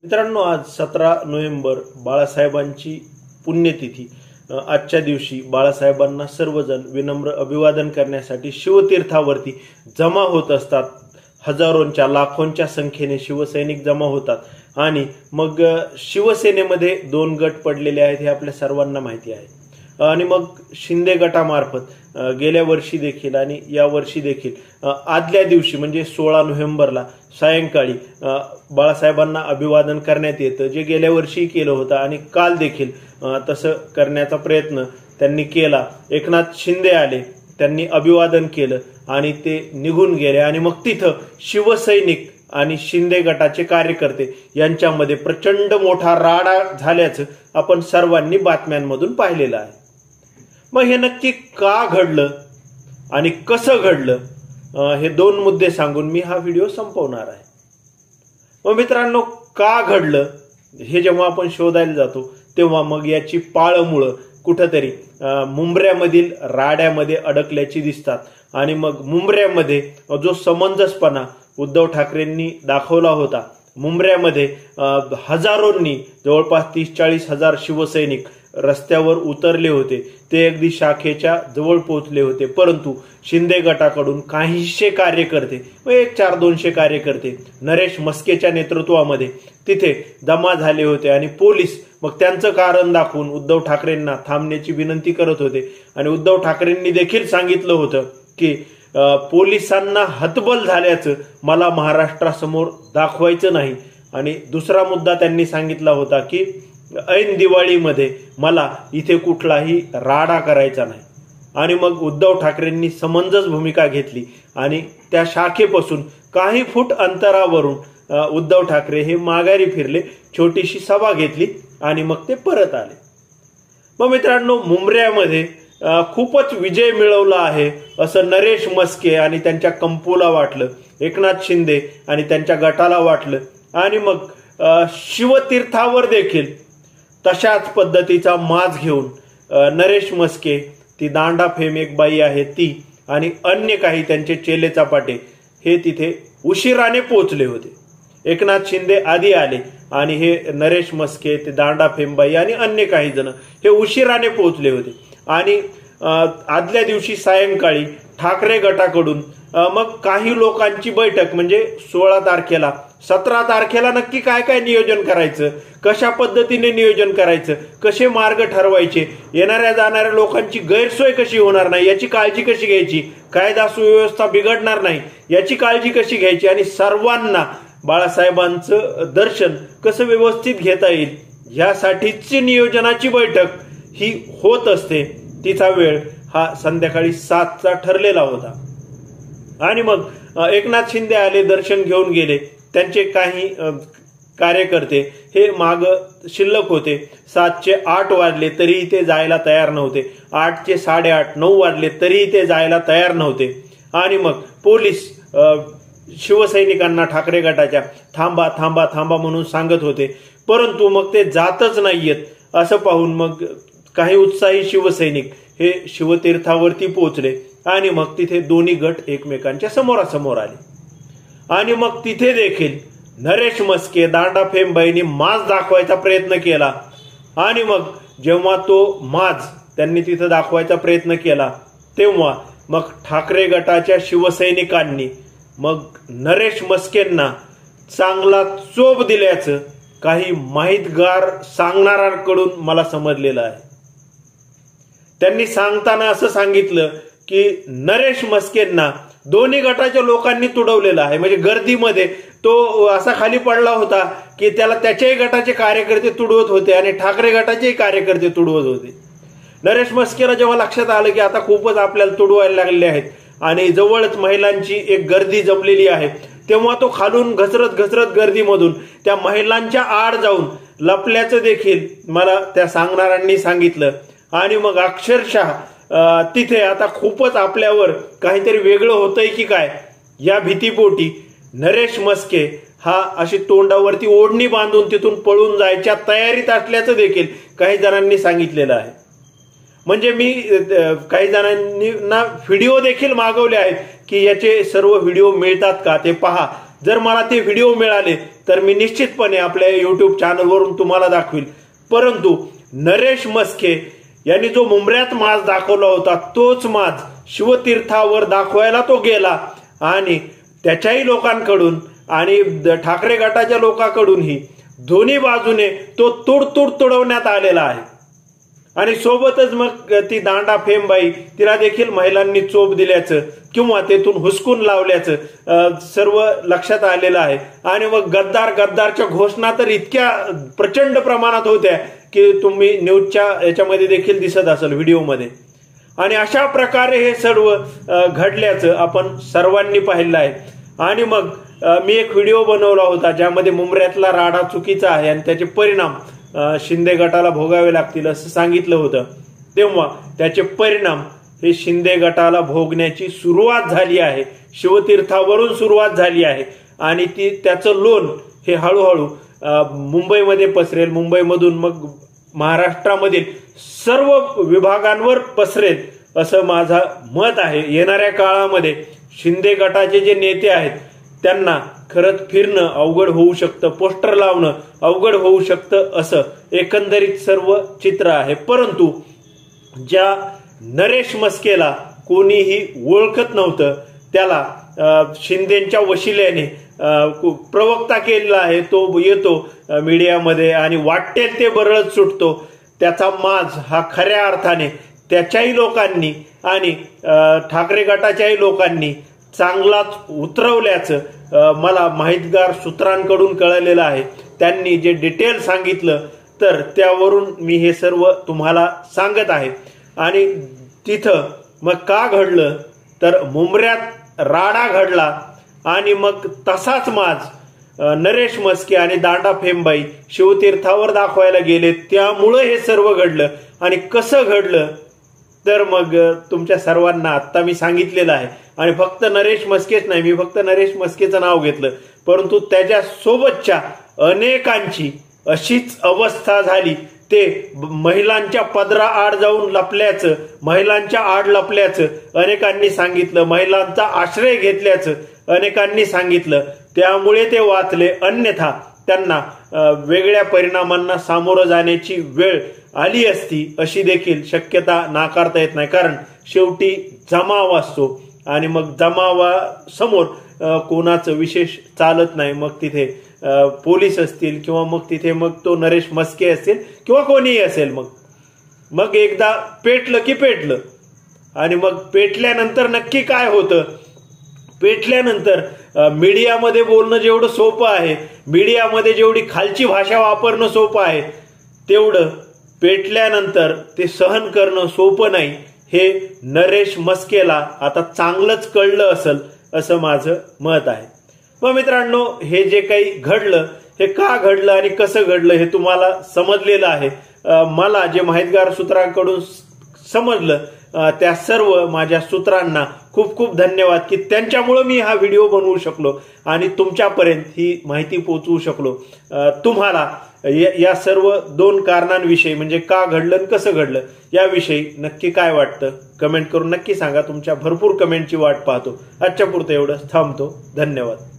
मित्रांनो, आज 17 नोव्हेंबर बाळासाहेबांची पुण्यतिथी। आजच्या दिवशी बाळासाहेबांना सर्वजण विनम्र अभिवादन करण्यासाठी शिवतीर्थावरती जमा होत असतात। हजारोंच्या लाखोंच्या संख्येने शिवसैनिक जमा होतात आणि मग शिवसेनेमध्ये दोन गट पडलेले आहेत हे आपल्या सर्वांना माहिती आहे। आणि मग शिंदे गटामार्फत गेल्या वर्षी देखील आणि या वर्षी देखील आदल्या दिवशी म्हणजे 16 नोव्हेंबरला सायंकाळी बाळासाहेबांना अभिवादन करण्यात येतं, जे गेल्या वर्षी केलं होतं आणि काल देखील तसं करण्याचा प्रयत्न त्यांनी केला। एकनाथ शिंदे आले, त्यांनी अभिवादन केलं आणि ते निघून गेले आणि मग तिथं शिवसैनिक आणि शिंदे गटाचे कार्यकर्ते यांच्यामध्ये प्रचंड मोठा राडा झाल्याचं आपण सर्वांनी बातम्यांमधून पाहिलेलं आहे। मग हे नक्की का घडलं आणि कसं घडलं हे दोन मुद्दे सांगून मी हा व्हिडिओ संपवणार आहे। मग मित्रांनो, का घडलं हे जेव्हा आपण शोधायला जातो तेव्हा मग याची पाळमुळं कुठंतरी मुंबऱ्यामधील राड्यामध्ये अडकल्याची दिसतात आणि मग मुंबऱ्यामध्ये जो समंजसपणा उद्धव ठाकरेंनी दाखवला होता, मुंबऱ्यामध्ये हजारोंनी जवळपास 30-40 हजार शिवसैनिक रस्त्यावर उतरले होते, ते अगदी शाखेच्या जवळ पोहोचले होते। परंतु शिंदे गटाकडून काहीशे कार्यकर्ते, 100-200 कार्यकर्ते नरेश मस्केच्या नेतृत्वामध्ये तिथे जमा झाले होते आणि पोलीस मग त्यांचं कारण दाखवून उद्धव ठाकरेंना थांबण्याची विनंती करत होते आणि उद्धव ठाकरेंनी देखील सांगितलं होतं की पोलिसांना हतबल झाल्याचं मला महाराष्ट्रासमोर दाखवायचं नाही। आणि दुसरा मुद्दा त्यांनी सांगितला होता की ऐन दिवाळीमध्ये मला इथे कुठलाही राडा करायचा नाही। आणि मग उद्धव ठाकरेंनी समंजस भूमिका घेतली आणि त्या शाखेपासून काही फूट अंतरावरून उद्धव ठाकरे हे माघारी फिरले, छोटीशी सभा घेतली आणि मग ते परत आले। मग मित्रांनो, मुंबऱ्यामध्ये खूपच विजय मिळवला आहे असं नरेश मस्के आणि त्यांच्या कंपूला वाटलं, एकनाथ शिंदे आणि त्यांच्या गटाला वाटलं आणि मग शिवतीर्थावर देखील तशाच पद्धतीचा माज घेऊन नरेश मस्के, ती दांडा फेम एक बाई आहे ती आणि अन्य काही त्यांचे चेले चपाटे हे तिथे उशिराने पोहोचले होते। एकनाथ शिंदे आधी आले आणि हे नरेश मस्के, ते दांडा फेम बाई आणि अन्य काही जण हे उशिराने पोहोचले होते। आणि आदल्या दिवशी सायंकाळी ठाकरे गटाकडून मग काही लोकांची बैठक, म्हणजे 16 तारखेला 17 तारखेला नक्की काय काय नियोजन करायचं, कशा पद्धतीने नियोजन करायचं, कसे मार्ग ठरवायचे, येणाऱ्या जाणाऱ्या लोकांची गैरसोय कशी होणार नाही याची काळजी कशी घ्यायची, कायदा सुव्यवस्था बिघडणार नाही याची काळजी कशी घ्यायची आणि सर्वांना बाळासाहेबांचं दर्शन कसं व्यवस्थित घेता येईल यासाठीची नियोजनाची बैठक ही होत असते। तिचा वेळ हा संध्याकाळी 7चा ठरलेला होता आणि मग एकनाथ शिंदे आले, दर्शन घेऊन गेले। त्यांचे काही कार्यकर्ते हे माग शिल्लक होते। 7चे 8 वाजले तरीही ते जायला तयार नव्हते, 8चे 8:30, 9 वाजले तरीही ते जायला तयार नव्हते। आणि मग पोलीस शिवसैनिकांना ठाकरे गटाच्या थांबा थांबा थांबा म्हणून सांगत होते, परंतु मग ते जातच नाहीयेत। असं पाहून मग काही उत्साही शिवसैनिक हे शिवतीर्थावरती पोहोचले आणि मग तिथे दोन्ही गट एकमेकांच्या समोरासमोर आले आणि मग तिथे देखील नरेश मस्के, दांडा फेमबाईंनी माज दाखवायचा प्रयत्न केला। आणि मग जेव्हा तो माज त्यांनी तिथे दाखवायचा प्रयत्न केला तेव्हा मग ठाकरे गटाच्या शिवसैनिकांनी मग नरेश मस्केंना चांगला चोप दिल्याचं काही माहितगार सांगणाऱ्यांकडून मला समजलेलं आहे। त्यांनी सांगताना असं सांगितलं की नरेश मस्केंना दोन्ही गटाच्या लोकांनी तुडवलेलं आहे, म्हणजे गर्दीमध्ये तो असा खाली पडला होता की त्याला त्याच्याही गटाचे कार्यकर्ते तुडवत होते आणि ठाकरे गटाचेही कार्यकर्ते तुडवत होते। नरेश मस्केला जेव्हा लक्षात आलं की आता खूपच आपल्याला तुडवायला लागलेले आहेत आणि जवळच महिलांची एक गर्दी जमलेली आहे, तेव्हा तो खालून घसरत घसरत गर्दीमधून त्या महिलांच्या आड जाऊन लपल्याचं देखील मला त्या सांगणाऱ्यांनी सांगितलं। आणि मग अक्षरशः तिथे आता खूपच आपल्यावर काहीतरी वेगळं होतंय की काय या भीतीपोटी नरेश मस्के हा अशी तोंडावरती ओढणी बांधून तिथून पळून जायच्या तयारीत असल्याचं देखील काही जणांनी सांगितलेलं आहे। म्हणजे मी काही जणांनी व्हिडिओ देखील मागवले आहेत की याचे सर्व व्हिडिओ मिळतात का ते पहा, जर मला ते व्हिडिओ मिळाले तर मी निश्चितपणे आपल्या YouTube चॅनलवरून तुम्हाला दाखवील. परंतु नरेश म्हस्के यांनी जो मुंबऱ्यात माज दाखवला होता तोच माज शिवतीर्थावर दाखवायला तो गेला आणि त्याच्याही लोकांकडून आणि ठाकरे गटाच्या लोकांकडूनही दोन्ही बाजूने तो तुडतुड तुडवण्यात आलेला आहे. आणि सोबतच मग ती दांडा फेमबाई तिला देखील महिलांनी चोप दिल्याचं किंवा तेथून हुसकून लावल्याचं सर्व लक्षात आलेलं आहे. आणि मग गद्दारच्या घोषणा तर इतक्या प्रचंड प्रमाणात होत्या की तुम्ही न्यूजच्या याच्यामध्ये देखील दिसत असेल व्हिडिओमध्ये. आणि अशा प्रकारे हे सर्व घडल्याचं आपण सर्वांनी पाहिलं आहे. आणि मग मी एक व्हिडिओ बनवला होता ज्यामध्ये मुंबऱ्यातला राडा चुकीचा आहे आणि त्याचे परिणाम शिंदे गटाला भोगावे लागतील असं सांगितलं होतं. तेव्हा त्याचे परिणाम हे शिंदे गटाला भोगण्याची सुरुवात झाली आहे. शिवतीर्थावरून सुरुवात झाली आहे आणि त्याचं लोण हे हळूहळू मुंबईमध्ये पसरेल. मुंबईमधून मग महाराष्ट्रामधील सर्व विभागांवर पसरेल असं माझं मत आहे. येणाऱ्या काळामध्ये शिंदे गटाचे जे नेते आहेत त्यांना खरंच फिरणं अवघड होऊ शकतं, पोस्टर लावणं अवघड होऊ शकतं असं एकंदरीत सर्व चित्र आहे. परंतु ज्या नरेश म्हस्केला कोणीही ओळखत नव्हतं त्याला शिंदेच्या वशिल्याने प्रवक्ता केलेला आहे. तो येतो मीडियामध्ये आणि वाटेल ते बरळत सुटतो. त्याचा माज हा खऱ्या अर्थाने त्याच्याही लोकांनी आणि ठाकरे गटाच्याही लोकांनी चांगलाच उतरवल्याचं मला माहितगार सूत्रांकडून कळलेलं आहे. त्यांनी जे डिटेल सांगितलं तर त्यावरून मी हे सर्व तुम्हाला सांगत आहे. आणि तिथं मग का घडलं तर मुंबऱ्यात राडा घडला आणि मग तसाच माज नरेश म्हस्के आणि दांडा फेमबाई शिवतीर्थावर दाखवायला गेले. त्यामुळं हे सर्व घडलं. आणि कसं घडलं तर मग तुमच्या सर्वांना आत्ता मी सांगितलेलं आहे. आणि फक्त नरेश म्हस्केच नाही, मी फक्त नरेश म्हस्केचं नाव घेतलं, परंतु त्याच्या सोबतच्या अनेकांची अशीच अवस्था झाली. ते महिलांच्या पदरा आड जाऊन लपल्याचं, महिलांच्या आड लपल्याचं अनेकांनी सांगितलं, महिलांचा आश्रय घेतल्याचं अनेकांनी सांगितलं. त्यामुळे ते वाचले. अन्यथा त्यांना वेगळ्या परिणामांना सामोरं जाण्याची वेळ आली असती अशी देखील शक्यता नाकारता येत नाही. कारण शेवटी जमाव असतो आणि मग जमावासमोर कोणाचं विशेष चालत नाही. मग तिथे पोलीस असतील किंवा मग तिथे मग तो नरेश म्हस्के असेल किंवा कोणीही असेल. मग एकदा पेटलं की पेटलं. आणि मग पेटल्यानंतर नक्की काय होतं, पेटल्यानंतर मीडियामध्ये बोलणं जेवढं सोपं आहे, मीडियामध्ये जेवढी खालची भाषा वापरणं सोपं आहे, तेवढं पेटल्यानंतर ते सहन करणं सोपं नाही. हे नरेश म्हस्केला आता चांगलंच कळलं असेल असं माझं मत आहे. मग मित्रांनो, हे जे काही घडलं हे का घडलं आणि कसं घडलं हे तुम्हाला समजलेलं आहे. मला जे माहितगार सूत्रांकडून समजलं त्या सर्व माझ्या सूत्रांना खूप खूप धन्यवाद की त्यांच्यामुळे मी हा व्हिडिओ बनवू शकलो आणि तुमच्यापर्यंत ही माहिती पोहोचवू शकलो. तुम्हाला या सर्व दोन कारणांविषयी म्हणजे का घडलं आणि कसं घडलं याविषयी नक्की काय वाटतं कमेंट करून नक्की सांगा. तुमच्या भरपूर कमेंटची वाट पाहतो. आजच्या पुरतं एवढंच, थांबतो. धन्यवाद.